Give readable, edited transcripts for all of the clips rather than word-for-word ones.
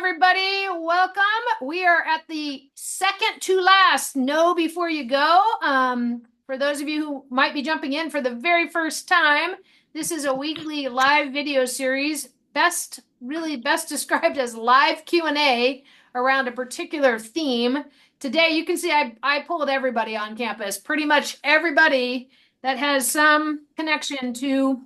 everybody. Welcome. We are at the second to last Know Before You Go. For those of you who might be jumping in for the very first time, this is a weekly live video series, really best described as live Q&A around a particular theme. Today, you can see I pulled everybody on campus, pretty much everybody that has some connection to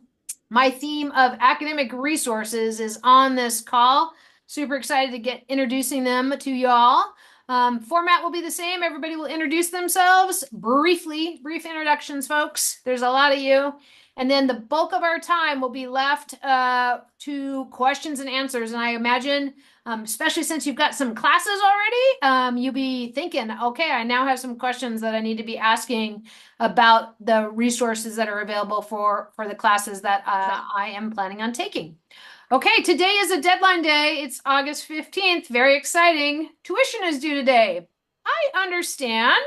my theme of academic resources is on this call. Super excited to get introducing them to y'all. Format will be the same. Everybody will introduce themselves briefly. Brief introductions, folks. There's a lot of you. And then the bulk of our time will be left to questions and answers. And I imagine, especially since you've got some classes already, you'll be thinking, okay, I now have some questions that I need to be asking about the resources that are available for the classes that I am planning on taking. Okay, today is a deadline day. It's August 15th. Very exciting. Tuition is due today. I understand,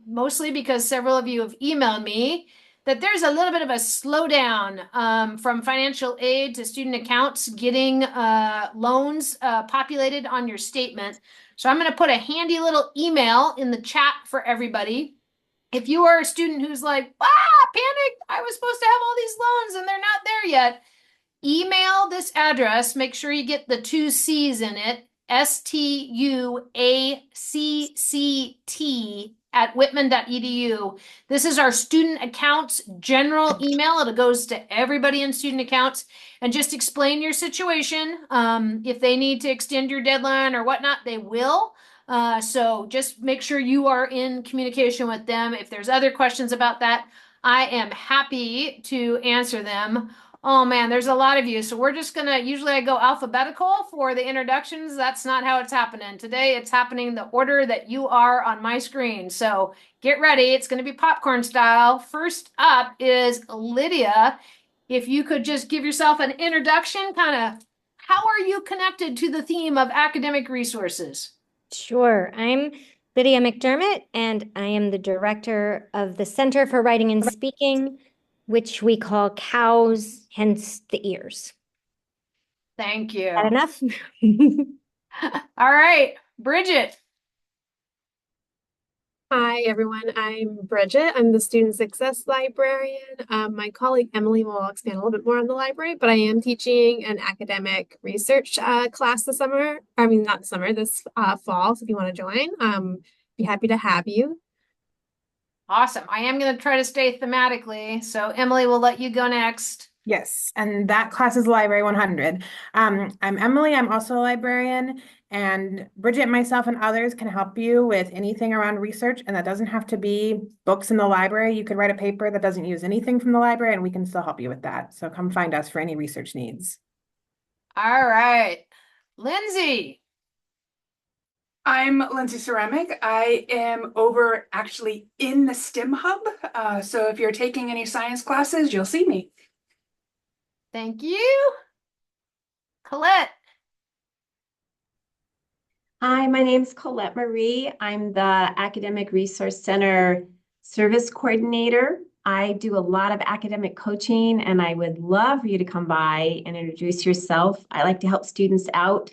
mostly because several of you have emailed me, that there's a little bit of a slowdown from financial aid to student accounts getting loans populated on your statement. So I'm going to put a handy little email in the chat for everybody. If you are a student who's like, panicked, I was supposed to have all these loans and they're not there yet, email this address. Make sure you get the 2 C's in it, stuacct@whitman.edu. This is our student accounts general email. It goes to everybody in student accounts. And just explain your situation. If they need to extend your deadline or whatnot, they will. So just make sure you are in communication with them. If there's other questions about that, I am happy to answer them. Oh man, there's a lot of you. So we're just gonna, usually I go alphabetical for the introductions. That's not how it's happening. Today it's happening the order that you are on my screen. So get ready. It's gonna be popcorn style. First up is Lydia. If you could just give yourself an introduction, kind of how are you connected to the theme of academic resources? Sure. I'm Lydia McDermott, and I am the director of the Center for Writing and Speaking, which we call COWS, hence the ears. Thank Is that you. enough? All right, Bridget. Hi, everyone. I'm Bridget. I'm the Student Success Librarian. My colleague Emily will expand a little bit more on the library, but I am teaching an academic research class this summer. I mean, not summer, this fall. So if you want to join, be happy to have you. Awesome. I am going to try to stay thematically. So Emily, will let you go next. Yes, and that class is Library 100. I'm Emily. I'm also a librarian, and Bridget, myself, and others can help you with anything around research, and that doesn't have to be books in the library. You could write a paper that doesn't use anything from the library, and we can still help you with that. So come find us for any research needs. All right. Lindsay. I'm Lindsay Ceramic. I am over actually in the STEM Hub. So if you're taking any science classes, you'll see me. Thank you. Colette. Hi, my name's Colette Marie. I'm the Academic Resource Center Service Coordinator. I do a lot of academic coaching, and I would love for you to come by and introduce yourself. I like to help students out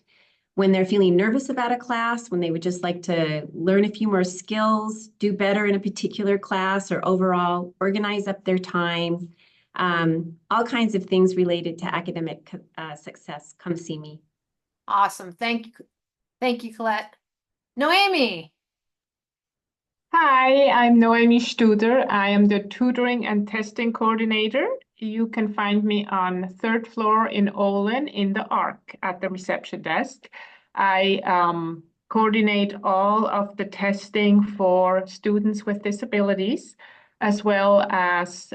when they're feeling nervous about a class, when they would just like to learn a few more skills, do better in a particular class, or overall organize up their time. All kinds of things related to academic success. Come see me. Awesome. Thank you. Thank you, Colette. Noemi. Hi, I'm Noemi Studer. I am the tutoring and testing coordinator. You can find me on third floor in Olin in the ARC at the reception desk. I coordinate all of the testing for students with disabilities, as well as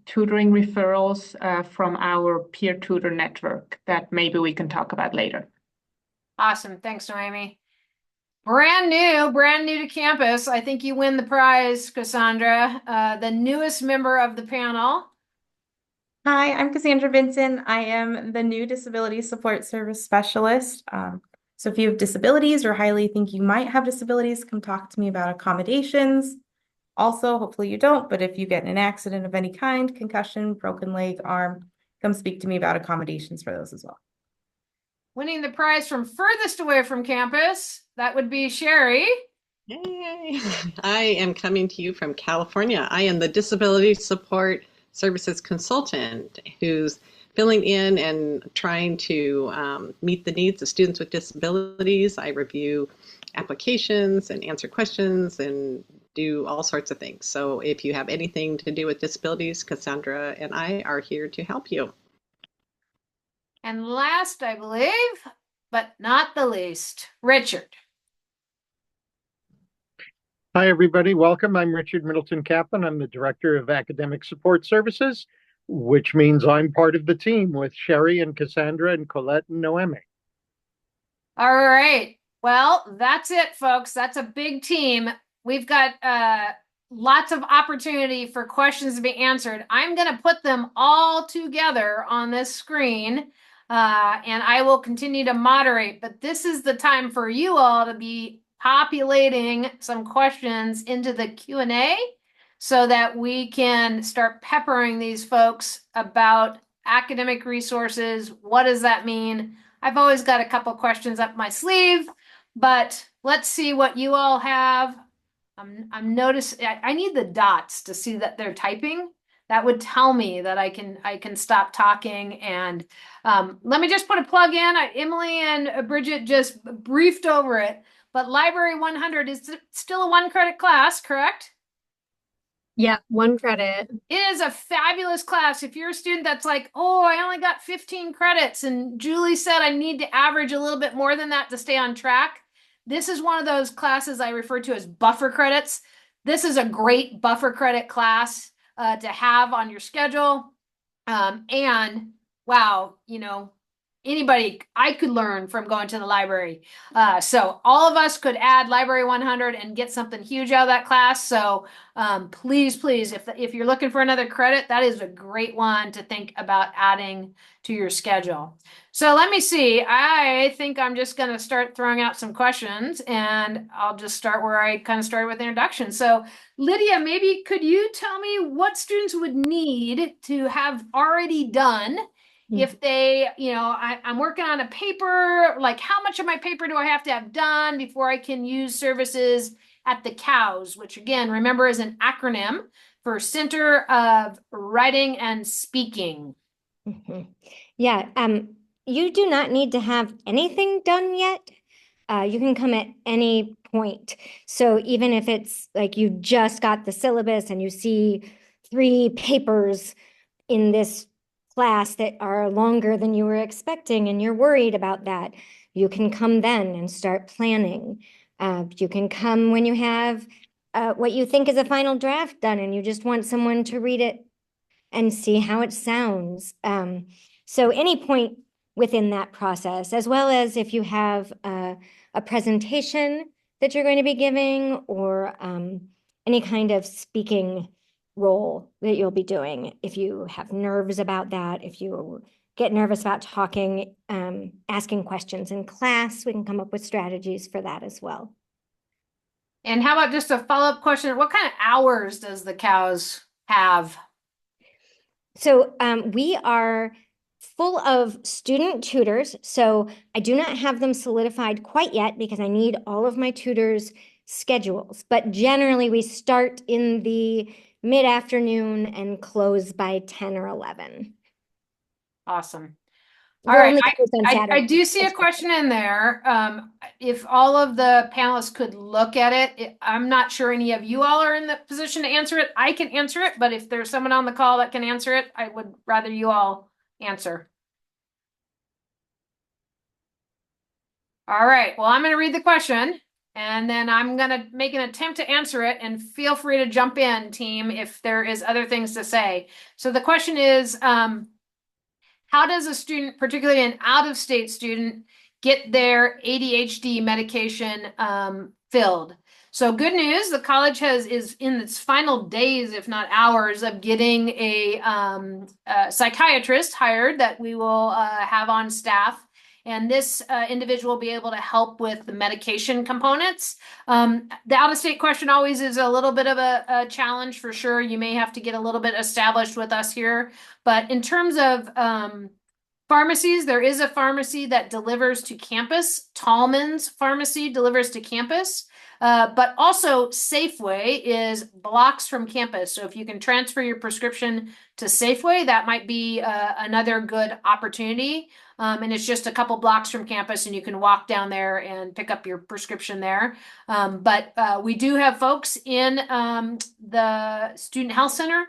tutoring referrals from our peer tutor network that maybe we can talk about later. Awesome. Thanks, Noemi. Brand new to campus. I think you win the prize, Cassandra, the newest member of the panel. Hi, I'm Cassandra Vinson. I am the new Disability Support Service Specialist. So if you have disabilities or highly think you might have disabilities, come talk to me about accommodations. Also, hopefully you don't, but if you get in an accident of any kind, concussion, broken leg, arm, come speak to me about accommodations for those as well. Winning the prize from furthest away from campus, that would be Sherry. Yay! I am coming to you from California. I am the Disability Support Services Consultant who's filling in and trying to meet the needs of students with disabilities. I review applications and answer questions and do all sorts of things. So if you have anything to do with disabilities, Cassandra and I are here to help you. And last, I believe, but not the least, Richard. Hi, everybody. Welcome. I'm Richard Middleton Kaplan. I'm the Director of Academic Support Services, which means I'm part of the team with Sherry and Cassandra and Colette and Noemi. All right. Well, that's it, folks. That's a big team. We've got lots of opportunity for questions to be answered. I'm going to put them all together on this screen, and I will continue to moderate. But this is the time for you all to be populating some questions into the Q&A so that we can start peppering these folks about academic resources. What does that mean? I've always got a couple questions up my sleeve, but let's see what you all have. I'm noticing I need the dots to see that they're typing. That would tell me that I can stop talking. And let me just put a plug in. Emily and Bridget just briefed over it, but Library 100 is still a 1-credit class, correct? Yeah, 1 credit. It is a fabulous class. If you're a student that's like, oh, I only got 15 credits, and Julie said I need to average a little bit more than that to stay on track, this is one of those classes I refer to as buffer credits. This is a great buffer credit class to have on your schedule. And wow, anybody I could learn from going to the library. So all of us could add Library 100 and get something huge out of that class. So please, if you're looking for another credit, that is a great one to think about adding to your schedule. So let me see. I think I'm just going to start throwing out some questions, and I'll just start where I kind of started with the introduction. So Lydia, maybe could you tell me what students would need to have already done if they, I'm working on a paper, like how much of my paper do I have to have done before I can use services at the COWS, which again, remember is an acronym for Center of Writing and Speaking. Yeah, you do not need to have anything done yet. You can come at any point. So even if it's like you just got the syllabus and you see 3 papers in this class that are longer than you were expecting and you're worried about that, you can come then and start planning. You can come when you have what you think is a final draft done and you just want someone to read it and see how it sounds. So any point within that process, as well as if you have a presentation that you're going to be giving or any kind of speaking role that you'll be doing. If you have nerves about that, if you get nervous about talking, asking questions in class, we can come up with strategies for that as well. And how about just a follow-up question? What kind of hours does the COWS have? So we are full of student tutors. So I do not have them solidified quite yet because I need all of my tutors' schedules. But generally we start in the mid-afternoon and close by 10 or 11. Awesome. All right, I do see a question in there. If all of the panelists could look at it, I'm not sure any of you all are in the position to answer it. I can answer it, but if there's someone on the call that can answer it, I would rather you all answer. All right, well, I'm going to read the question, and then I'm going to make an attempt to answer it, and feel free to jump in, team, if there is other things to say. So the question is, how does a student, particularly an out-of-state student, get their ADHD medication filled? So good news, the college is in its final days, if not hours, of getting a psychiatrist hired that we will have on staff. And this individual will be able to help with the medication components. The out-of-state question always is a little bit of a challenge for sure. You may have to get a little bit established with us here. But in terms of Pharmacies, there is a pharmacy that delivers to campus. Tallman's Pharmacy delivers to campus. But also Safeway is blocks from campus. So if you can transfer your prescription to Safeway, that might be another good opportunity. And it's just a couple blocks from campus, and you can walk down there and pick up your prescription there. But we do have folks in the Student Health Center.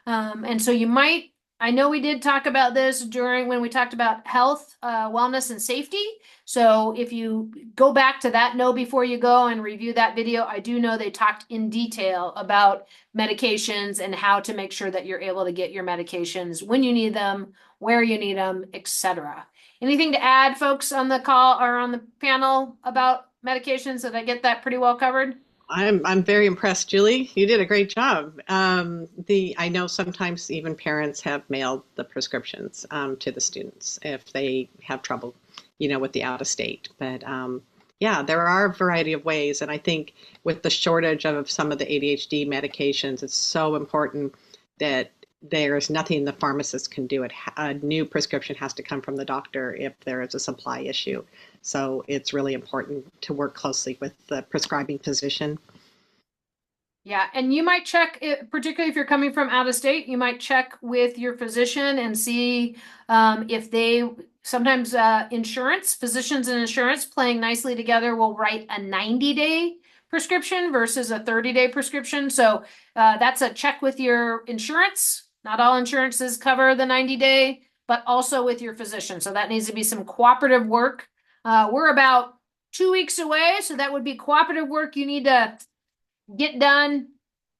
And so you might, I know we did talk about this during when we talked about health, wellness, and safety. So if you go back to that Know Before You Go and review that video, I do know they talked in detail about medications and how to make sure that you're able to get your medications when you need them, where you need them, etc. Anything to add, folks, on the call or on the panel about medications? Did I get that pretty well covered? I'm very impressed, Julie. You did a great job. I know sometimes even parents have mailed the prescriptions to the students if they have trouble, with the out of state. But yeah, there are a variety of ways, and I think with the shortage of some of the ADHD medications, it's so important that there's nothing the pharmacist can do. A new prescription has to come from the doctor if there is a supply issue. So it's really important to work closely with the prescribing physician. Yeah, and you might check, particularly if you're coming from out of state, you might check with your physician and see if they, sometimes physicians and insurance playing nicely together will write a 90-day prescription versus a 30-day prescription. So that's a check with your insurance. Not all insurances cover the 90-day, but also with your physician. So that needs to be some cooperative work. We're about 2 weeks away, so that would be cooperative work you need to get done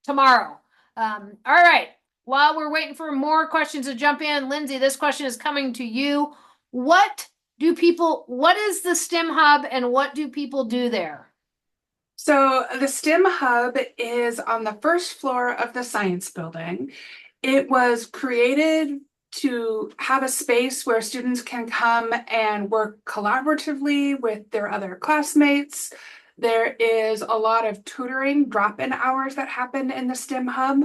tomorrow. All right. While we're waiting for more questions to jump in, Lindsay, this question is coming to you. What is the STEM Hub and what do people do there? So the STEM Hub is on the first floor of the science building. It was created to have a space where students can come and work collaboratively with their other classmates. There is a lot of tutoring drop-in hours that happen in the STEM Hub.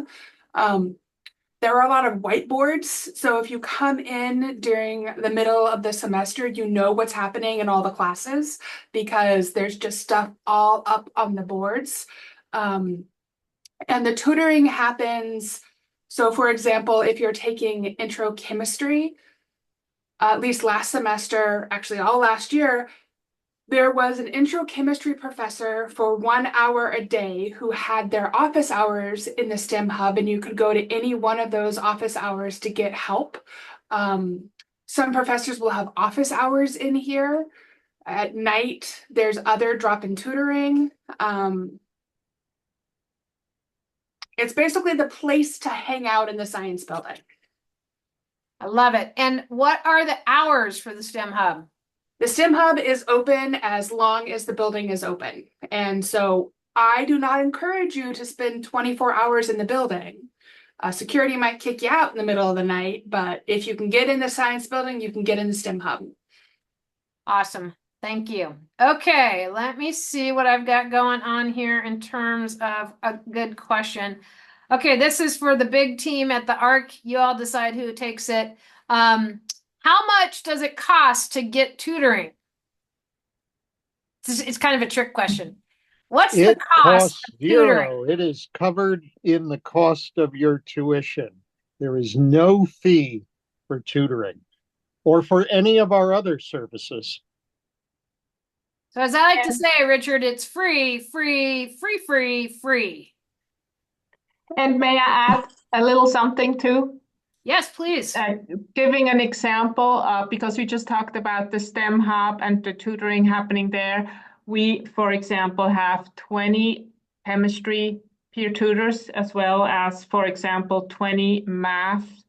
There are a lot of whiteboards. So if you come in during the middle of the semester, you know what's happening in all the classes because there's just stuff all up on the boards. And the tutoring happens. So for example, if you're taking intro chemistry, at least last semester, actually all last year, there was an intro chemistry professor for 1 hour a day who had their office hours in the STEM Hub, and you could go to any one of those office hours to get help. Some professors will have office hours in here. At night, there's other drop-in tutoring. It's basically the place to hang out in the science building. I love it. And what are the hours for the STEM Hub? The STEM Hub is open as long as the building is open. And so I do not encourage you to spend 24 hours in the building. Security might kick you out in the middle of the night, but if you can get in the science building, you can get in the STEM Hub. Awesome. Thank you. Okay, let me see what I've got going on here in terms of a good question. Okay, this is for the big team at the ARC. You all decide who takes it. How much does it cost to get tutoring? It's kind of a trick question. What's the It cost costs of tutoring? zero. It is covered in the cost of your tuition. There is no fee for tutoring or for any of our other services. So as I like to say, Richard, it's free, free, free, free, free. And may I add a little something too? Yes, please. Giving an example, because we just talked about the STEM Hub and the tutoring happening there. We, for example, have 20 chemistry peer tutors, as well as, for example, 20 math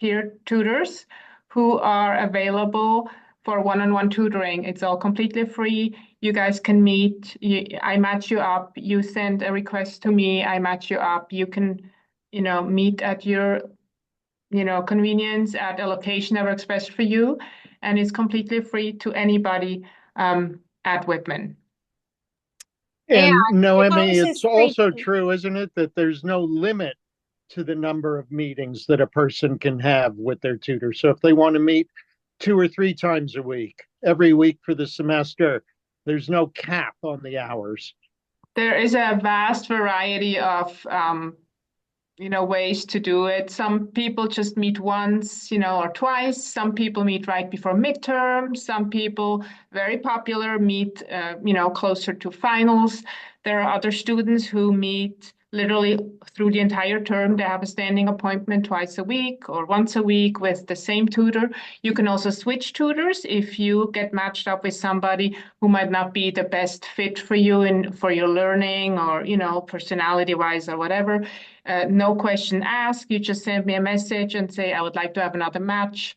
peer tutors who are available for one-on-one tutoring. It's all completely free. You guys can meet. I match you up. You send a request to me. I match you up. You can, meet at your convenience at a location that works best for you, and it's completely free to anybody at Whitman. And Noemi, Ours it's is free also too. true, isn't it, that there's no limit to the number of meetings that a person can have with their tutor. So if they want to meet 2 or 3 times a week, every week for the semester. There's no cap on the hours. There is a vast variety of ways to do it. Some people just meet once, or twice. Some people meet right before midterm. Some people, very popular, meet, closer to finals. There are other students who meet literally through the entire term. They have a standing appointment twice a week or once a week with the same tutor. You can also switch tutors if you get matched up with somebody who might not be the best fit for you and for your learning or, personality wise or whatever. No question asked. You just send me a message and say, I would like to have another match.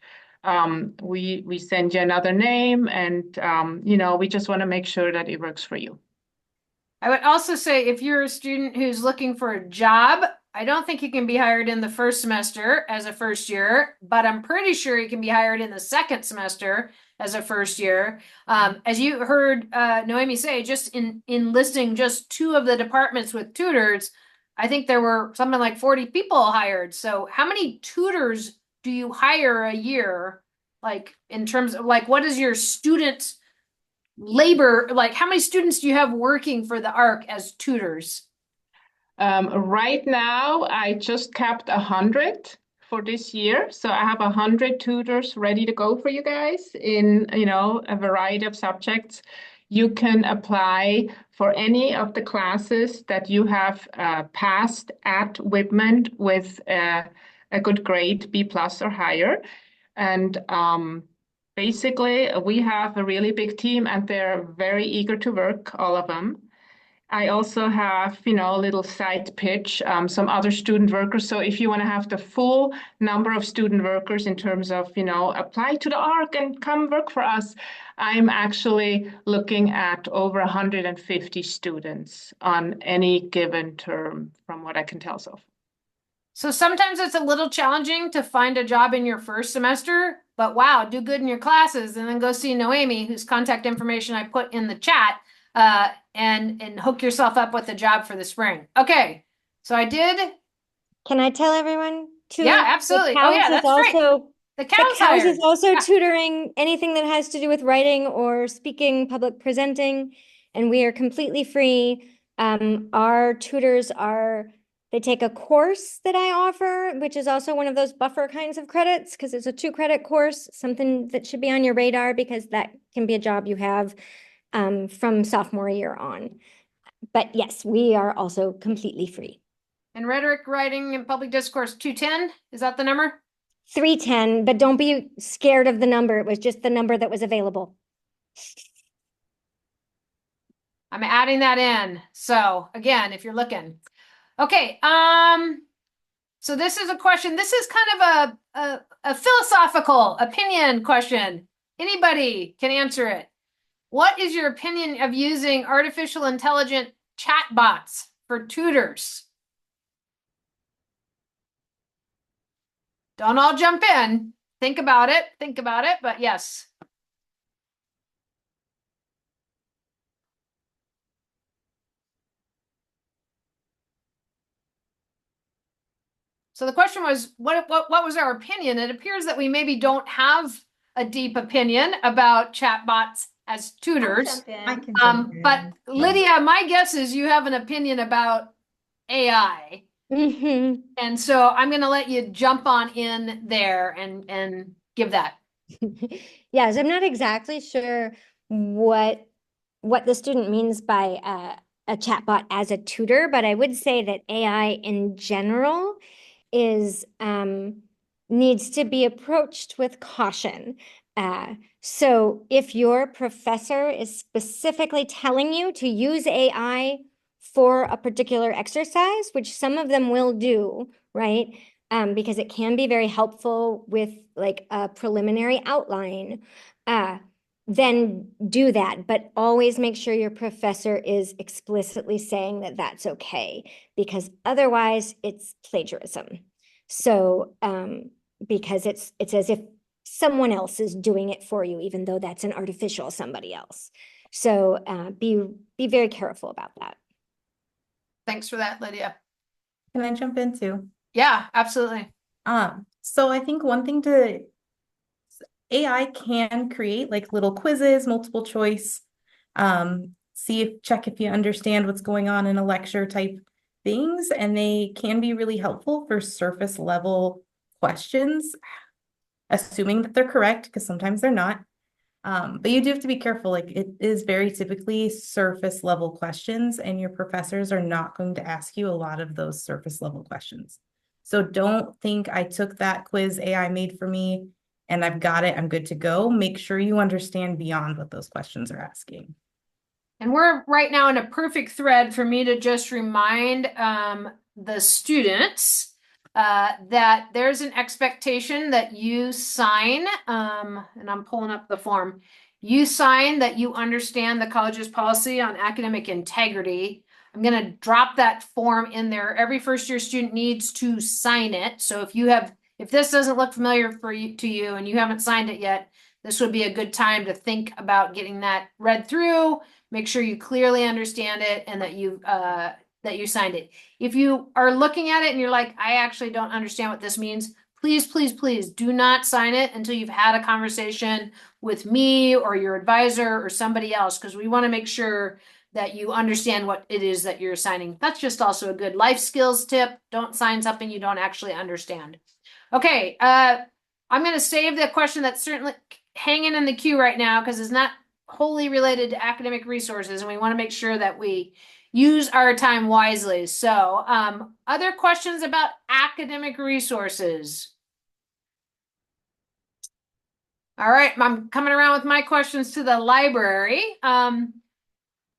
We send you another name and, we just want to make sure that it works for you. I would also say if you're a student who's looking for a job, I don't think you can be hired in the first semester as a first year, but I'm pretty sure you can be hired in the second semester as a first year. As you heard Noemi say, just in listing just 2 of the departments with tutors, I think there were something like 40 people hired. So how many tutors do you hire a year? Like in terms of like, what is your student labor, like how many students do you have working for the ARC as tutors? Right now, I just capped 100 for this year. So I have 100 tutors ready to go for you guys in, a variety of subjects. You can apply for any of the classes that you have passed at Whitman with a good grade, B+ or higher. And basically, we have a really big team and they're very eager to work, all of them. I also have, a little side pitch, some other student workers. So if you want to have the full number of student workers in terms of, apply to the ARC and come work for us, I'm actually looking at over 150 students on any given term from what I can tell so far. So sometimes it's a little challenging to find a job in your first semester, but wow, do good in your classes and then go see Noemi, whose contact information I put in the chat, and hook yourself up with a job for the spring. Okay, so I did. Can I tell everyone too? Yeah, absolutely. Oh yeah, that's also, great. The COWS is also yeah. tutoring anything that has to do with writing or speaking, public presenting, and we are completely free. Our tutors they take a course that I offer, which is also one of those buffer kinds of credits because it's a 2-credit course, something that should be on your radar because that can be a job you have from sophomore year on. But yes, we are also completely free. And rhetoric, writing, and public discourse 210, is that the number? 310, but don't be scared of the number. It was just the number that was available. I'm adding that in. So again, if you're looking. Okay, so this is a question. This is kind of a philosophical opinion question. Anybody can answer it. What is your opinion of using artificial intelligent chatbots for tutors? Don't all jump in. Think about it, but yes. So the question was, what was our opinion? It appears that we maybe don't have a deep opinion about chatbots as tutors. I can jump in. But Lydia, my guess is you have an opinion about AI. Mm-hmm. And so I'm going to let you jump on in there and give that. Yes, I'm not exactly sure what the student means by a chatbot as a tutor, but I would say that AI in general is needs to be approached with caution. So if your professor is specifically telling you to use AI for a particular exercise, which some of them will do, right? Because it can be very helpful with like a preliminary outline, then do that. But always make sure your professor is explicitly saying that that's okay, because otherwise it's plagiarism. So because it's as if someone else is doing it for you, even though that's an artificial somebody else. So be very careful about that. Thanks for that, Lydia. Can I jump in too? Yeah, absolutely. So I think one thing to AI can create like little quizzes, multiple choice, check if you understand what's going on in a lecture type things, and they can be really helpful for surface level questions, assuming that they're correct, because sometimes they're not. But you do have to be careful. Like, it is very typically surface level questions, and your professors are not going to ask you a lot of those surface level questions. So don't think I took that quiz AI made for me and I've got it, I'm good to go. Make sure you understand beyond what those questions are asking. And we're right now in a perfect thread for me to just remind the students that there's an expectation that you sign, and I'm pulling up the form, you sign that you understand the college's policy on academic integrity. I'm going to drop that form in there. Every first year student needs to sign it. So if this doesn't look familiar to you and you haven't signed it yet, this would be a good time to think about getting that read through. Make sure you clearly understand it and that you signed it. If you are looking at it and you're like, I actually don't understand what this means, please, please, please do not sign it until you've had a conversation with me or your advisor or somebody else, because we want to make sure that you understand what it is that you're signing. That's just also a good life skills tip. Don't sign something you don't actually understand. Okay, I'm going to save the question that's certainly hanging in the queue right now because it's not wholly related to academic resources, and we want to make sure that we use our time wisely. So, other questions about academic resources? All right, I'm coming around with my questions to the library.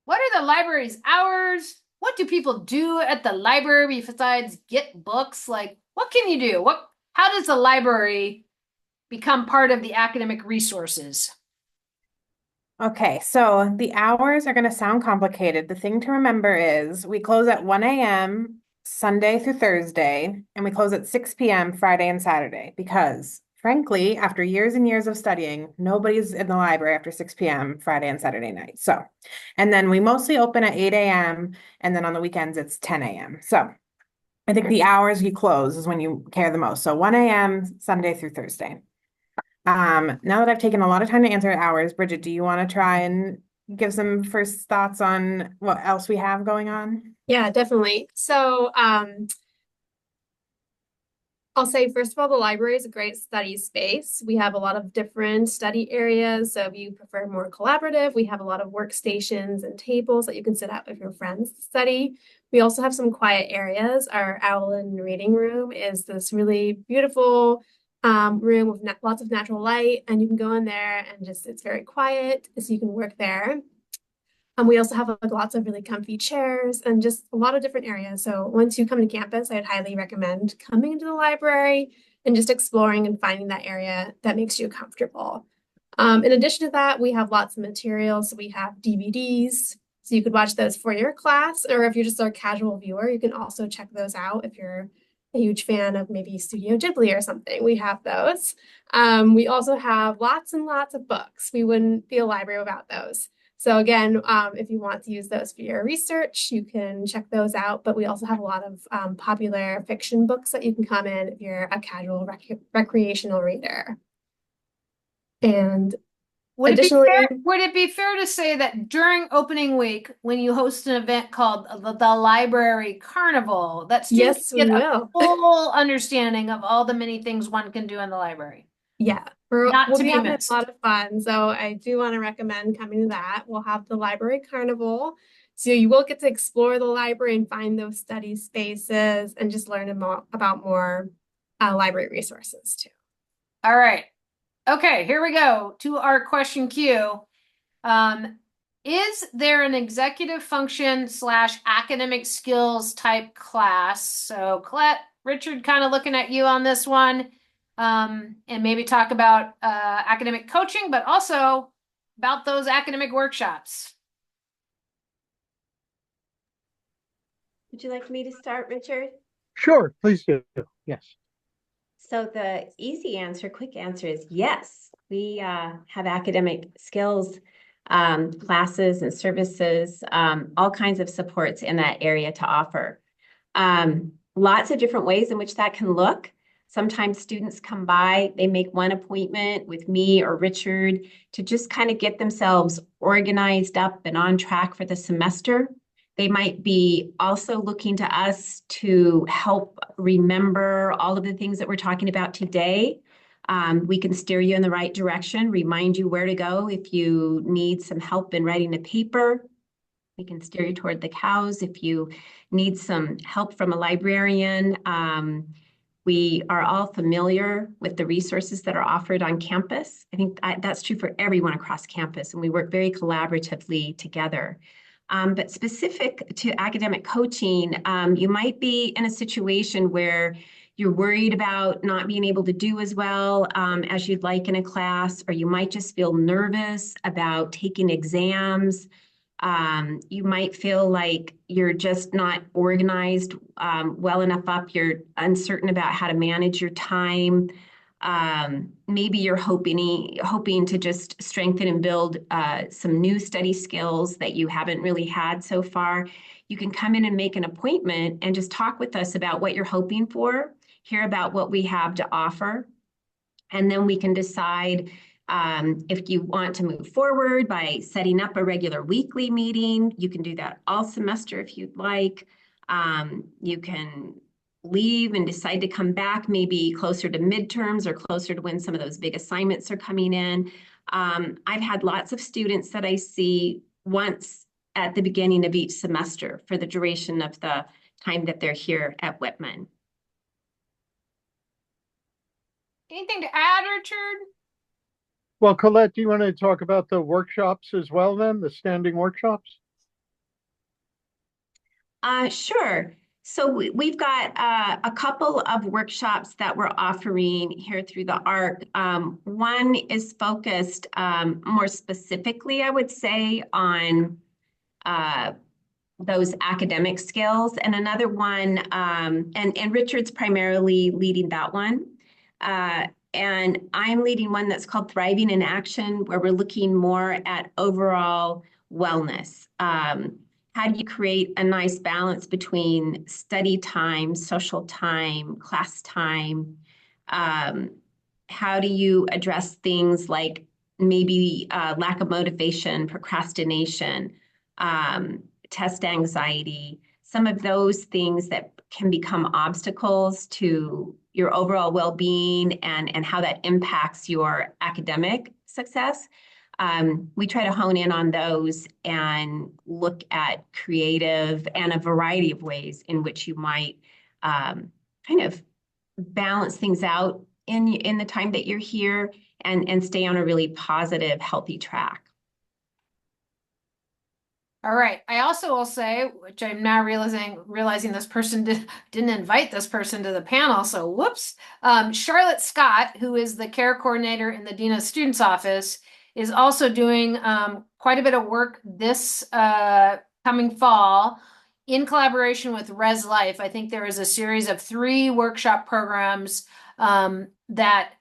What are the library's hours? What do people do at the library besides get books? Like, what can you do? How does the library become part of the academic resources? Okay, so the hours are going to sound complicated. The thing to remember is we close at 1 a.m. Sunday through Thursday, and we close at 6 p.m. Friday and Saturday because, frankly, after years and years of studying, nobody's in the library after 6 p.m. Friday and Saturday night. So, and then we mostly open at 8 a.m., and then on the weekends it's 10 a.m. So I think the hours you close is when you care the most. So 1 a.m. Sunday through Thursday. Now that I've taken a lot of time to answer hours, Bridget, do you want to try and give some first thoughts on what else we have going on? Yeah, definitely. So, I'll say, first of all, the library is a great study space. We have a lot of different study areas. So if you prefer more collaborative, we have a lot of workstations and tables that you can sit at with your friends to study. We also have some quiet areas. Our Owlin reading room is this really beautiful room with lots of natural light, and you can go in there and it's very quiet, so you can work there. We also have like lots of really comfy chairs and just a lot of different areas. So once you come to campus, I'd highly recommend coming into the library and just exploring and finding that area that makes you comfortable. In addition to that, we have lots of materials. So we have DVDs, so you could watch those for your class, or if you're just a casual viewer, you can also check those out if you're a huge fan of maybe Studio Ghibli or something. We have those. We also have lots and lots of books. We wouldn't be a library without those. So again, if you want to use those for your research, you can check those out. But we also have a lot of popular fiction books that you can come in if you're a casual recreational reader. And Would additionally, would it be fair to say that during opening week, when you host an event called the Library Carnival, that students yes, we get will. a full understanding of all the many things one can do in the library? Yeah, Not we'll to be be having missed. a lot of fun. So I do want to recommend coming to that. We'll have the Library Carnival. So you will get to explore the library and find those study spaces and just learn about more library resources too. All right. Okay, here we go to our question queue. Is there an executive function / academic skills type class? So Colette, Richard, kind of looking at you on this one. And maybe talk about academic coaching, but also about those academic workshops. Would you like me to start, Richard? Sure, please do. Yes. So the quick answer is yes. We have academic skills classes and services, all kinds of supports in that area to offer. Lots of different ways in which that can look. Sometimes students come by, they make one appointment with me or Richard to just kind of get themselves organized up and on track for the semester. They might be also looking to us to help remember all of the things that we're talking about today. We can steer you in the right direction, remind you where to go if you need some help in writing a paper. We can steer you toward the cows if you need some help from a librarian. We are all familiar with the resources that are offered on campus. I think that's true for everyone across campus, and we work very collaboratively together. But specific to academic coaching, you might be in a situation where you're worried about not being able to do as well as you'd like in a class, or you might just feel nervous about taking exams. You might feel like you're just not organized well enough up. You're uncertain about how to manage your time. Maybe you're hoping to just strengthen and build some new study skills that you haven't really had so far. You can come in and make an appointment and just talk with us about what you're hoping for, hear about what we have to offer, and then we can decide if you want to move forward by setting up a regular weekly meeting. You can do that all semester if you'd like. You can leave and decide to come back maybe closer to midterms or closer to when some of those big assignments are coming in. I've had lots of students that I see once at the beginning of each semester for the duration of the time that they're here at Whitman. Anything to add, Richard? Well, Colette, do you want to talk about the workshops as well then, the standing workshops? Sure. So we've got a couple of workshops that we're offering here through the ARC. One is focused more specifically, I would say, on those academic skills, and another one, and Richard's primarily leading that one. And I'm leading one that's called Thriving in Action, where we're looking more at overall wellness. How do you create a nice balance between study time, social time, class time? How do you address things like maybe lack of motivation, procrastination, test anxiety, some of those things that can become obstacles to your overall well-being and how that impacts your academic success. We try to hone in on those and look at creative and a variety of ways in which you might kind of balance things out in the time that you're here and stay on a really positive, healthy track. All right. I also will say, which I'm now realizing this person didn't invite this person to the panel, so whoops. Charlotte Scott, who is the care coordinator in the Dean of Students office, is also doing quite a bit of work this coming fall in collaboration with Res Life. I think there is a series of 3 workshop programs that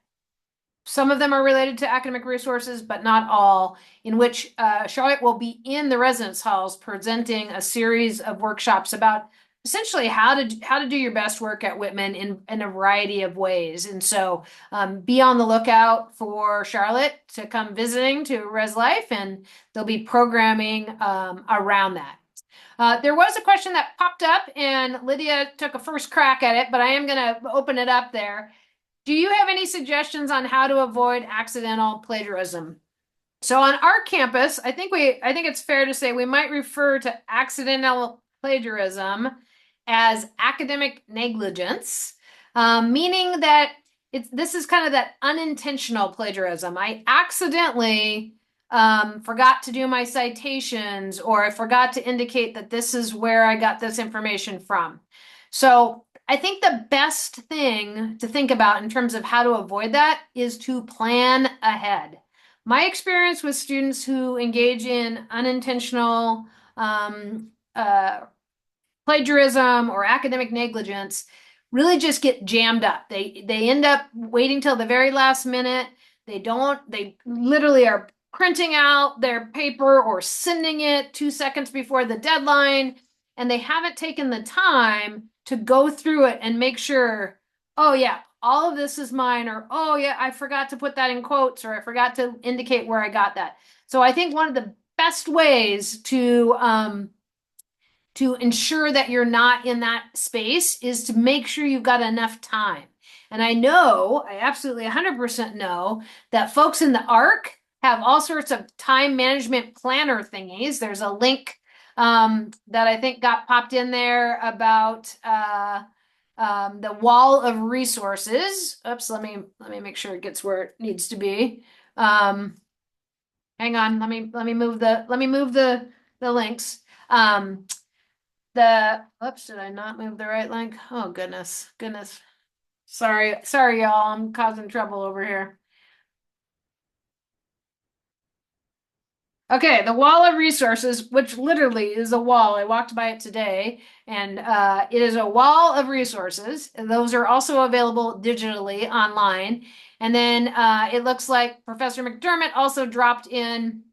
some of them are related to academic resources, but not all, in which Charlotte will be in the residence halls presenting a series of workshops about essentially how to do your best work at Whitman in a variety of ways. And so be on the lookout for Charlotte to come visiting to Res Life, and there'll be programming around that. There was a question that popped up, and Lydia took a first crack at it, but I am going to open it up there. Do you have any suggestions on how to avoid accidental plagiarism? So on our campus, I think it's fair to say we might refer to accidental plagiarism as academic negligence, meaning that this is kind of that unintentional plagiarism. I accidentally forgot to do my citations, or I forgot to indicate that this is where I got this information from. So I think the best thing to think about in terms of how to avoid that is to plan ahead. My experience with students who engage in unintentional plagiarism or academic negligence really just get jammed up. They end up waiting till the very last minute. They literally are printing out their paper or sending it 2 seconds before the deadline, and they haven't taken the time to go through it and make sure, oh yeah, all of this is mine, or, oh yeah, I forgot to put that in quotes, or I forgot to indicate where I got that. So I think one of the best ways to ensure that you're not in that space is to make sure you've got enough time. And I absolutely 100% know that folks in the ARC have all sorts of time management planner thingies. There's a link that I think got popped in there about the wall of resources. Oops, let me make sure it gets where it needs to be. Hang on, let me move the links. Oops, did I not move the right link? Oh, goodness. Sorry, y'all. I'm causing trouble over here. Okay, the wall of resources, which literally is a wall. I walked by it today, and it is a wall of resources. And those are also available digitally online. And then it looks like Professor McDermott also dropped in.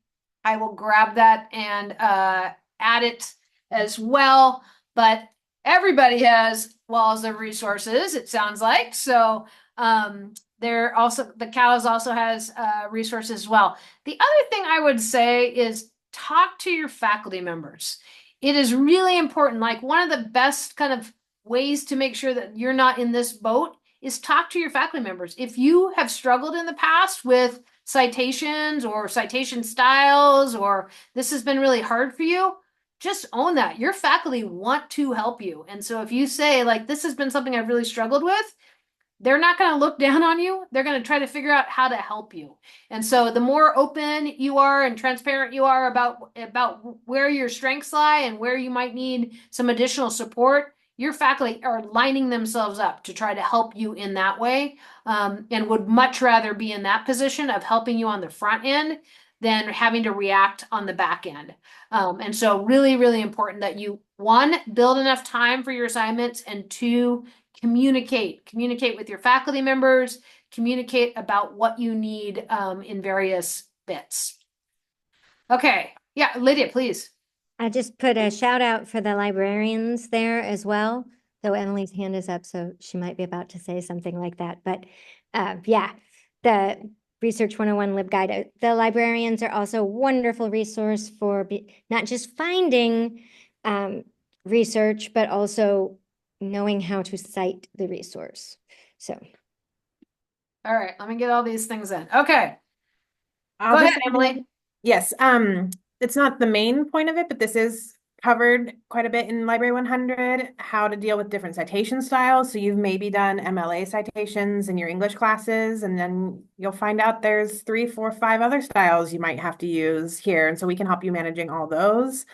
I will grab that and add it as well. But everybody has walls of resources, it sounds like. So the CALS also has resources as well. The other thing I would say is talk to your faculty members. It is really important. Like, one of the best kind of ways to make sure that you're not in this boat is talk to your faculty members. If you have struggled in the past with citations or citation styles, or this has been really hard for you, just own that. Your faculty want to help you. And so if you say, like, this has been something I've really struggled with, they're not going to look down on you. They're going to try to figure out how to help you. And so the more open you are and transparent you are about where your strengths lie and where you might need some additional support, your faculty are lining themselves up to try to help you in that way, and would much rather be in that position of helping you on the front end than having to react on the back end. And so really, really important that you, one, build enough time for your assignments, and two, communicate with your faculty members, communicate about what you need in various bits. Okay. Yeah, Lydia, please. I just put a shout out for the librarians there as well. Though Emily's hand is up, so she might be about to say something like that. But yeah, the Research 101 LibGuide, the librarians are also a wonderful resource for not just finding research, but also knowing how to cite the resource. So. All right, let me get all these things in. Okay. Go ahead, Emily. Yes. It's not the main point of it, but this is covered quite a bit in Library 100, how to deal with different citation styles. So you've maybe done MLA citations in your English classes, and then you'll find out there's 3, 4, 5 other styles you might have to use here. And so we can help you managing all those.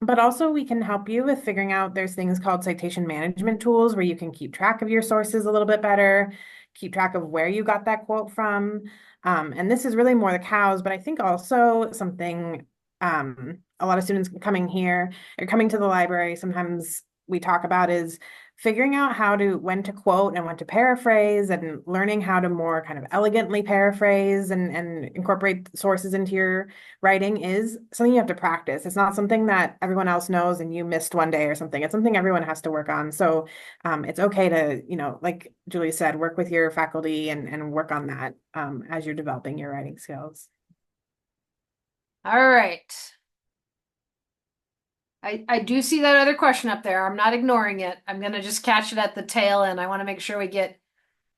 But also we can help you with figuring out, there's things called citation management tools where you can keep track of your sources a little bit better, keep track of where you got that quote from. And this is really more the cows, but I think also something a lot of students coming here or coming to the library, sometimes we talk about is figuring out when to quote and when to paraphrase, and learning how to more kind of elegantly paraphrase and incorporate sources into your writing is something you have to practice. It's not something that everyone else knows and you missed one day or something. It's something everyone has to work on. So it's okay to, like Julie said, work with your faculty and work on that as you're developing your writing skills. All right. I do see that other question up there. I'm not ignoring it. I'm going to just catch it at the tail end. I want to make sure we get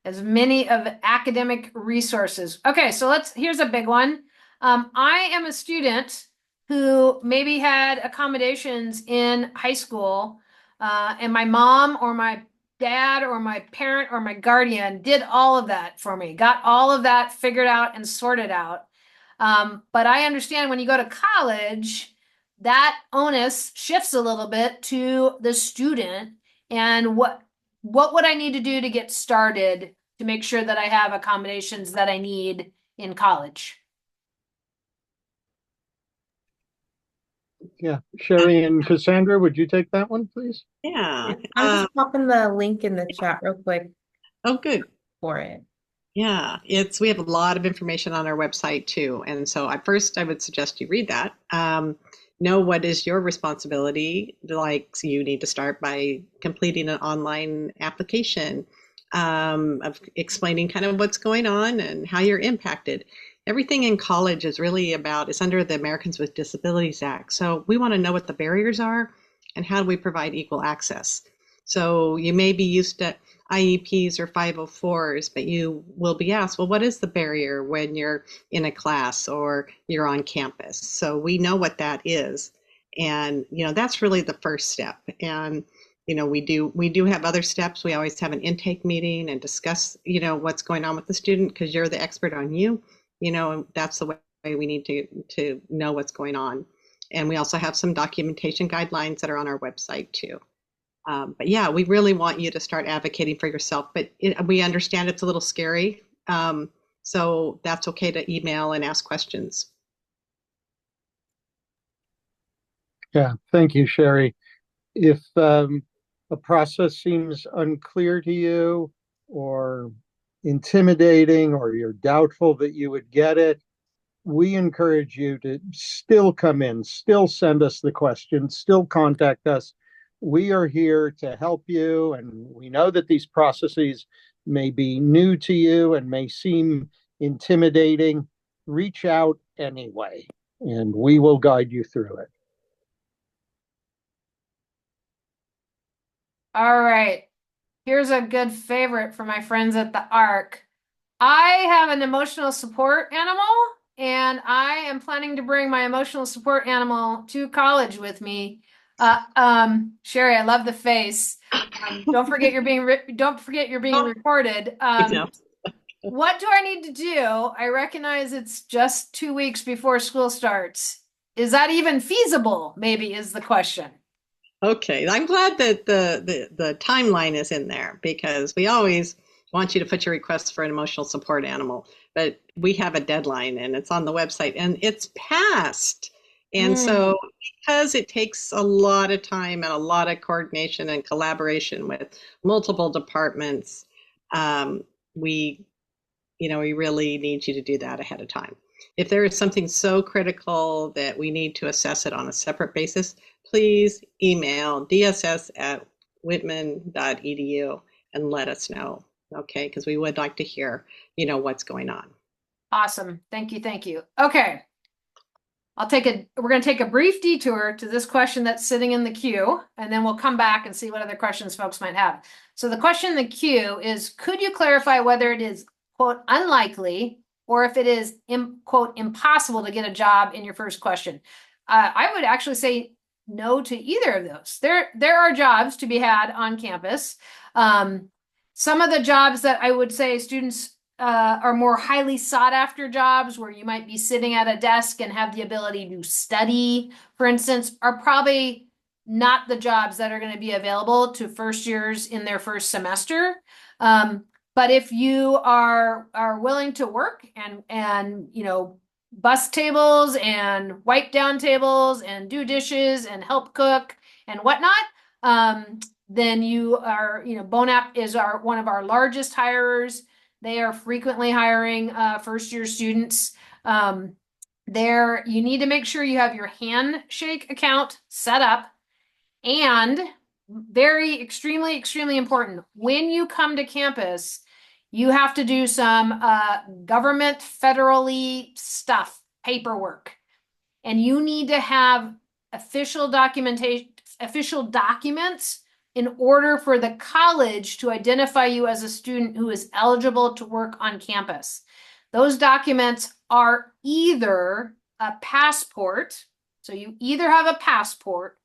as many of academic resources. Okay, so here's a big one. I am a student who maybe had accommodations in high school, and my mom or my dad or my parent or my guardian did all of that for me, got all of that figured out and sorted out. But I understand when you go to college, that onus shifts a little bit to the student, and what would I need to do to get started to make sure that I have accommodations that I need in college? Yeah, Sherry and Cassandra, would you take that one, please? Yeah. I'm just popping the link in the chat real quick Oh, good. for it. Yeah, we have a lot of information on our website too. And so I would suggest you read that. Know what is your responsibility. So you need to start by completing an online application. of explaining kind of what's going on and how you're impacted. Everything in college is really it's under the Americans with Disabilities Act. So we want to know what the barriers are and how do we provide equal access. So you may be used to IEPs or 504s, but you will be asked, well, what is the barrier when you're in a class or you're on campus? So we know what that is. And, that's really the first step. And, we do have other steps. We always have an intake meeting and discuss, what's going on with the student because you're the expert on you. That's the way we need to know what's going on. And we also have some documentation guidelines that are on our website too. But yeah, we really want you to start advocating for yourself, but we understand it's a little scary. So that's okay to email and ask questions. Yeah, thank you, Sherry. If a process seems unclear to you or intimidating, or you're doubtful that you would get it, we encourage you to still come in, still send us the questions, still contact us. We are here to help you, and we know that these processes may be new to you and may seem intimidating. Reach out anyway, and we will guide you through it. All right. Here's a good favorite for my friends at the ARC. I have an emotional support animal, and I am planning to bring my emotional support animal to college with me. Sherry, I love the face. Don't forget you're being recorded. What do I need to do? I recognize it's just 2 weeks before school starts. Is that even feasible? Maybe is the question. Okay, I'm glad that the timeline is in there because we always want you to put your requests for an emotional support animal, but we have a deadline and it's on the website and it's passed. And so because it takes a lot of time and a lot of coordination and collaboration with multiple departments, we really need you to do that ahead of time. If there is something so critical that we need to assess it on a separate basis, please email dss@whitman.edu and let us know, okay? Because we would like to hear, what's going on. Awesome. Thank you. Thank you. Okay. We're going to take a brief detour to this question that's sitting in the queue, and then we'll come back and see what other questions folks might have. So the question in the queue is, could you clarify whether it is, quote, unlikely, or if it is, quote, impossible to get a job in your first question? I would actually say no to either of those. There are jobs to be had on campus. Some of the jobs that I would say students are more highly sought after jobs where you might be sitting at a desk and have the ability to study, for instance, are probably not the jobs that are going to be available to first years in their first semester. But if you are willing to work and bus tables and wipe down tables and do dishes and help cook and whatnot, then you are, Bonap is one of our largest hirers. They are frequently hiring first year students. You need to make sure you have your handshake account set up, and extremely, extremely important, when you come to campus, you have to do some government federally stuff, paperwork, and you need to have official documents in order for the college to identify you as a student who is eligible to work on campus. Those documents are either a passport, so you either have a passport,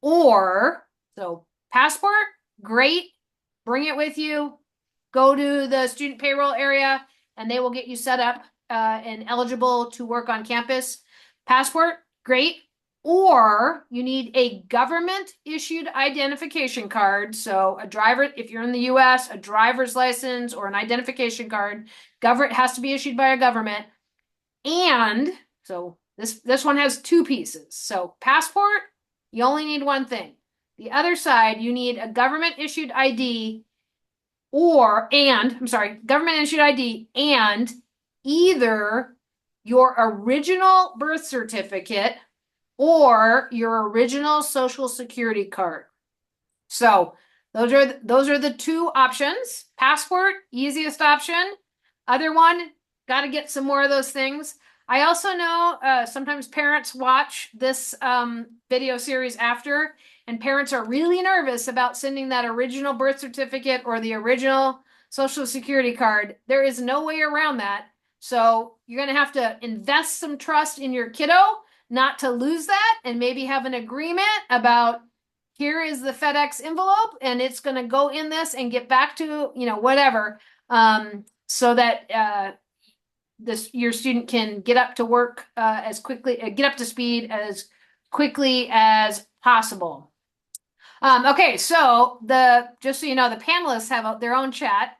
so passport, great, bring it with you, go to the student payroll area, and they will get you set up and eligible to work on campus. Passport, great. Or you need a government issued identification card. So a driver, if you're in the US, a driver's license or an identification card, has to be issued by a government. And so this one has two pieces. So passport, you only need one thing. The other side, you need a government issued ID government issued ID and either your original birth certificate or your original social security card. So Those are the two options. Passport, easiest option. Other one, got to get some more of those things. I also know sometimes parents watch this video series after, and parents are really nervous about sending that original birth certificate or the original Social Security card. There is no way around that. So you're going to have to invest some trust in your kiddo not to lose that, and maybe have an agreement about, here is the FedEx envelope and it's going to go in this and get back to, whatever, so that your student can get up to work as quickly, get up to speed as quickly as possible. Okay, so just so you know, the panelists have their own chat,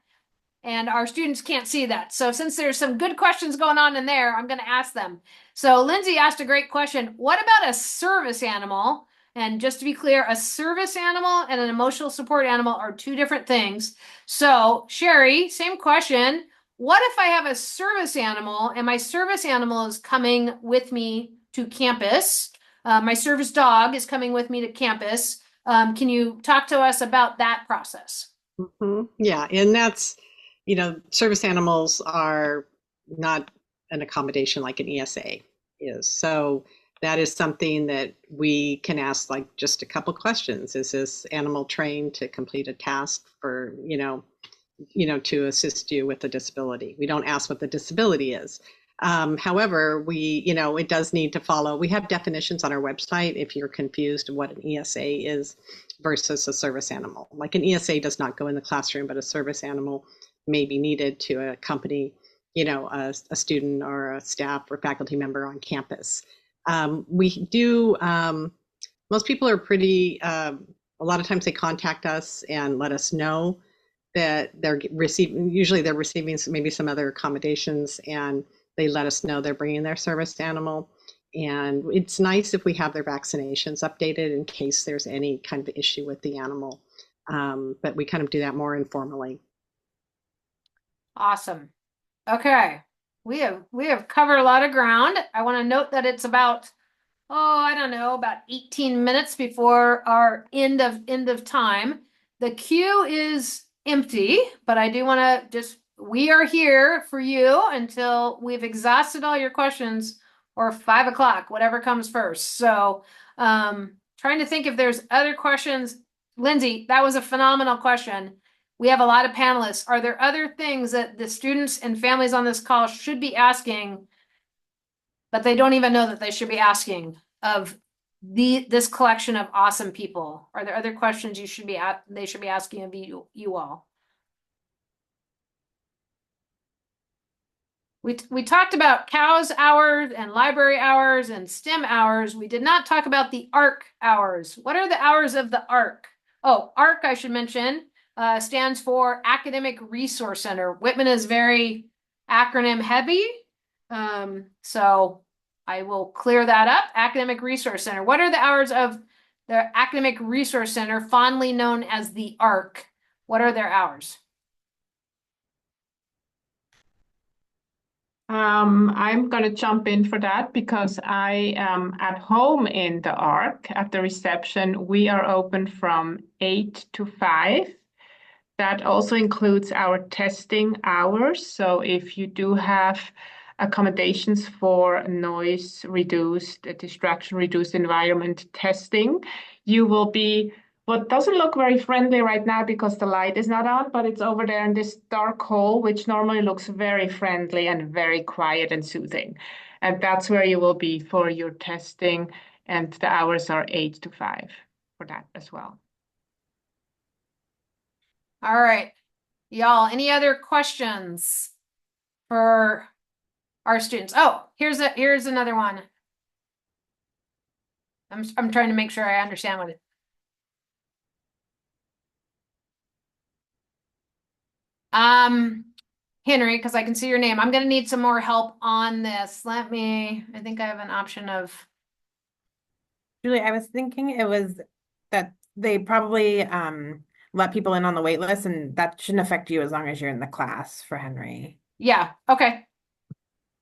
and our students can't see that. So since there's some good questions going on in there, I'm going to ask them. So Lindsay asked a great question. What about a service animal? And just to be clear, a service animal and an emotional support animal are two different things. So Sherry, same question. What if I have a service animal and my service animal is coming with me to campus? My service dog is coming with me to campus. Can you talk to us about that process? Yeah, and that's, service animals are not an accommodation like an ESA is. So that is something that we can ask, like, just a couple questions. Is this animal trained to complete a task for, to assist you with a disability? We don't ask what the disability is. However, it does need to follow. We have definitions on our website if you're confused what an ESA is versus a service animal. Like an ESA does not go in the classroom, but a service animal may be needed to accompany, a student or a staff or faculty member on campus. We do, most people are pretty, a lot of times they contact us and let us know that they're receiving maybe some other accommodations, and they let us know they're bringing their service animal. And it's nice if we have their vaccinations updated in case there's any kind of issue with the animal. But we kind of do that more informally. Awesome. Okay. We have covered a lot of ground. I want to note that it's about, about 18 minutes before our end of time. The queue is empty, but I do want to we are here for you until we've exhausted all your questions, or 5 o'clock, whatever comes first. So trying to think if there's other questions. Lindsay, that was a phenomenal question. We have a lot of panelists. Are there other things that the students and families on this call should be asking, but they don't even know that they should be asking of this collection of awesome people? Are there other questions they should be asking of you all? We talked about COWS hours and library hours and STEM hours. We did not talk about the ARC hours. What are the hours of the ARC? Oh, ARC, I should mention, stands for Academic Resource Center. Whitman is very acronym heavy. So I will clear that up. Academic Resource Center. What are the hours of the Academic Resource Center, fondly known as the ARC? What are their hours? I'm going to jump in for that because I am at home in the ARC at the reception. We are open from 8 to 5. That also includes our testing hours. So if you do have accommodations for noise reduced, distraction reduced environment testing, you will be what doesn't look very friendly right now because the light is not on, but it's over there in this dark hole, which normally looks very friendly and very quiet and soothing. And that's where you will be for your testing. And the hours are 8 to 5 for that as well. All right, y'all, any other questions for our students? Oh, here's another one. I'm trying to make sure I understand what it. Henry, because I can see your name. I'm going to need some more help on this. I think I have an option of. Julie, I was thinking it was that they probably let people in on the wait list, and that shouldn't affect you as long as you're in the class for Henry. Yeah. Okay.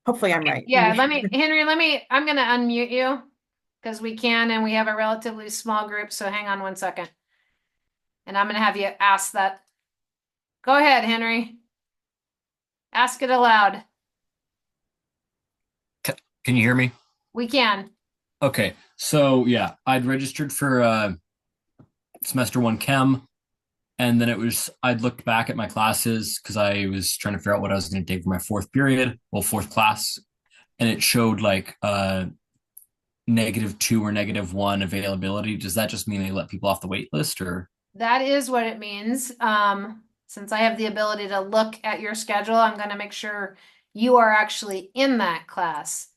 Hopefully I'm right. Yeah. Henry, I'm going to unmute you because we can, and we have a relatively small group. So hang on one second. And I'm going to have you ask that. Go ahead, Henry. Ask it aloud. Can you hear me? We can. Okay. So yeah, I'd registered for semester one chem, and then I'd looked back at my classes because I was trying to figure out what I was going to take for my fourth class, and it showed like -2 or -1 availability. Does that just mean they let people off the wait list, or? That is what it means. Since I have the ability to look at your schedule, I'm going to make sure you are actually in that class.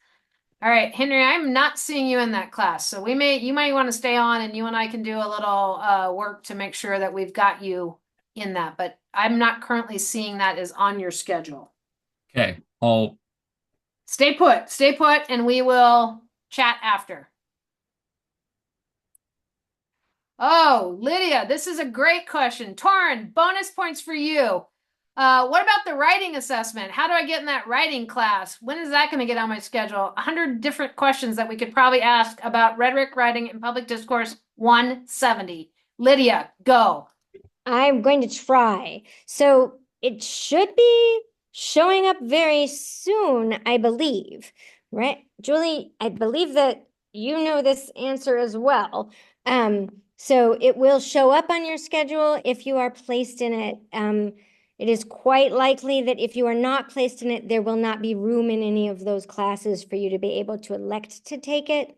All right, Henry, I'm not seeing you in that class. So you might want to stay on and you and I can do a little work to make sure that we've got you in that, but I'm not currently seeing that as on your schedule. Okay. I'll Stay put, and we will chat after. Oh, Lydia, this is a great question. Torrin, bonus points for you. What about the writing assessment? How do I get in that writing class? When is that going to get on my schedule? 100 different questions that we could probably ask about rhetoric, writing, and public discourse 170. Lydia, go. I'm going to try. So it should be showing up very soon, I believe. Right? Julie, I believe that you know this answer as well. So it will show up on your schedule if you are placed in it. It is quite likely that if you are not placed in it, there will not be room in any of those classes for you to be able to elect to take it,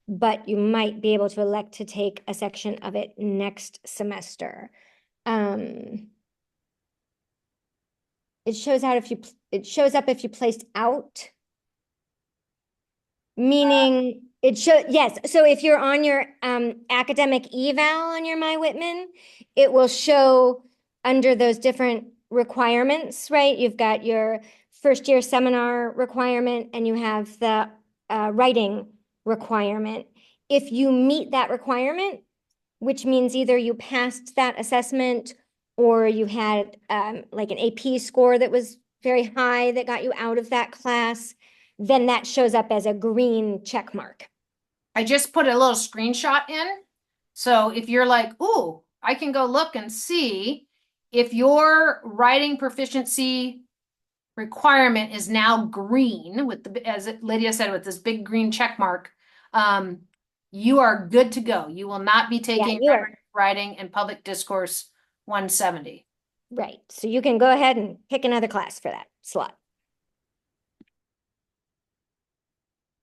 but you might be able to elect to take a section of it next semester. It shows up if you placed out, meaning yes. So if you're on your academic eval on your My Whitman, it will show under those different requirements, right? You've got your first year seminar requirement and you have the writing requirement. If you meet that requirement, which means either you passed that assessment or you had like an AP score that was very high that got you out of that class, then that shows up as a green check mark. I just put a little screenshot in. So if you're like, ooh, I can go look and see if your writing proficiency requirement is now green with as Lydia said, with this big green check mark, you are good to go. You will not be taking writing and public discourse 170. Right. So you can go ahead and pick another class for that slot.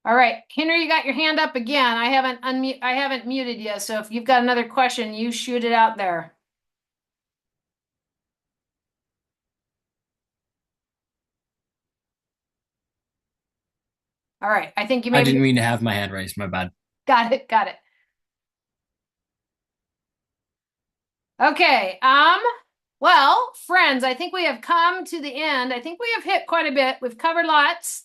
All right, Henry, you got your hand up again. I haven't muted you. So if you've got another question, you shoot it out there. All right, I think you I didn't mean to have my hand raised. My bad. Got it. Okay. Well, friends, I think we have come to the end. I think we have hit quite a bit. We've covered lots.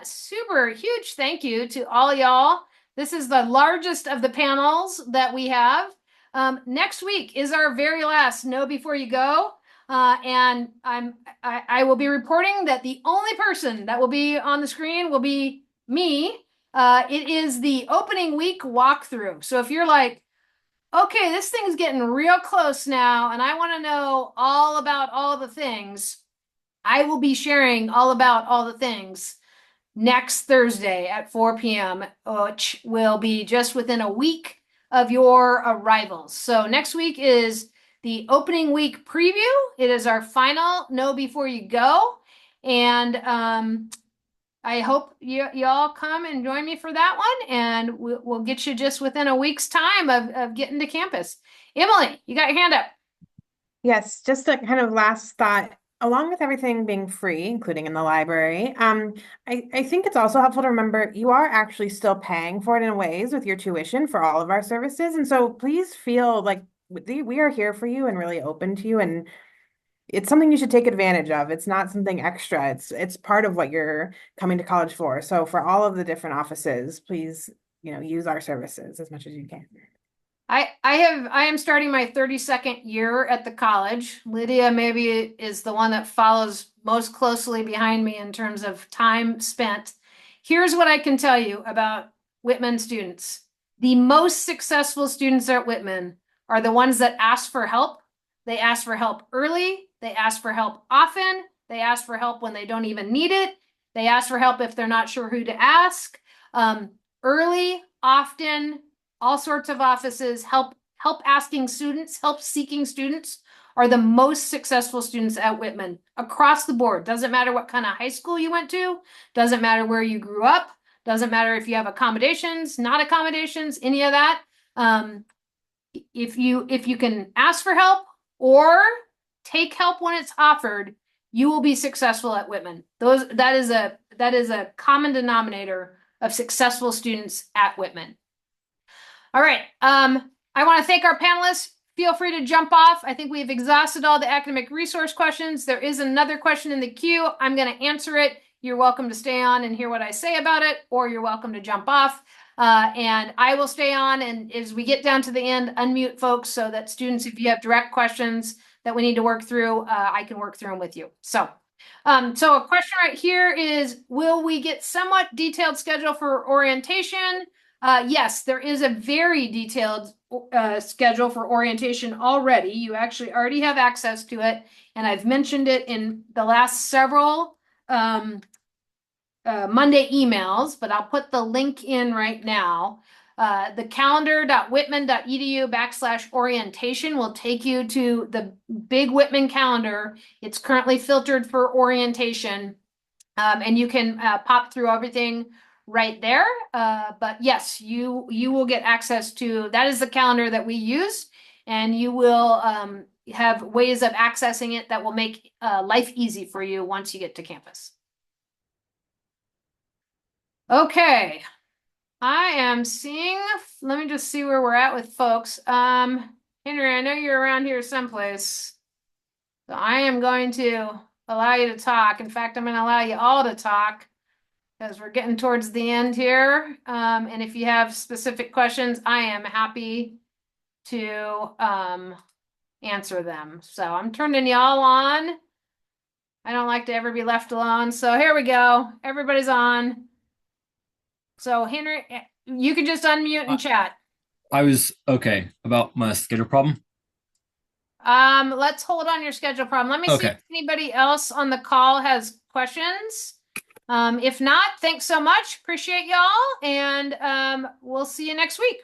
Super huge thank you to all y'all. This is the largest of the panels that we have. Next week is our very last Know Before You Go. And I will be reporting that the only person that will be on the screen will be me. It is the opening week walkthrough. So if you're like, okay, this thing's getting real close now, and I want to know all about all the things, I will be sharing all about all the things next Thursday at 4 p.m., which will be just within a week of your arrivals. So next week is the opening week preview. It is our final Know Before You Go. And I hope y'all come and join me for that one. And we'll get you just within a week's time of getting to campus. Emily, you got your hand up. Yes, just a kind of last thought. Along with everything being free, including in the library, I think it's also helpful to remember you are actually still paying for it in ways with your tuition for all of our services. And so please feel like we are here for you and really open to you. And it's something you should take advantage of. It's not something extra. It's part of what you're coming to college for. So for all of the different offices, please, use our services as much as you can. I am starting my 32nd year at the college. Lydia maybe is the one that follows most closely behind me in terms of time spent. Here's what I can tell you about Whitman students. The most successful students at Whitman are the ones that ask for help. They ask for help early. They ask for help often. They ask for help when they don't even need it. They ask for help if they're not sure who to ask. Early, often, all sorts of offices, help asking students, help seeking students are the most successful students at Whitman across the board. Doesn't matter what kind of high school you went to, doesn't matter where you grew up, doesn't matter if you have accommodations, not accommodations, any of that. If you can ask for help or take help when it's offered, you will be successful at Whitman. That is a common denominator of successful students at Whitman. All right. I want to thank our panelists. Feel free to jump off. I think we've exhausted all the academic resource questions. There is another question in the queue. I'm going to answer it. You're welcome to stay on and hear what I say about it, or you're welcome to jump off. And I will stay on, and as we get down to the end, unmute folks so that students, if you have direct questions that we need to work through, I can work through them with you. So a question right here is, will we get somewhat detailed schedule for orientation? Yes, there is a very detailed schedule for orientation already. You actually already have access to it, and I've mentioned it in the last several Monday emails, but I'll put the link in right now. The calendar.whitman.edu/orientation will take you to the big Whitman calendar. It's currently filtered for orientation, and you can pop through everything right there. But yes, you will get access to, that is the calendar that we use, and you will have ways of accessing it that will make life easy for you once you get to campus. Okay, I am seeing, let me just see where we're at with folks. Henry, I know you're around here someplace, so I am going to allow you to talk. In fact, I'm going to allow you all to talk because we're getting towards the end here. And if you have specific questions, I am happy to answer them. So I'm turning y'all on. I don't like to ever be left alone. So here we go. Everybody's on. So Henry, you can just unmute and chat. I was okay about my schedule problem. Let's hold on your schedule problem. Let me see if anybody else on the call has questions. If not, thanks so much. Appreciate y'all, and we'll see you next week.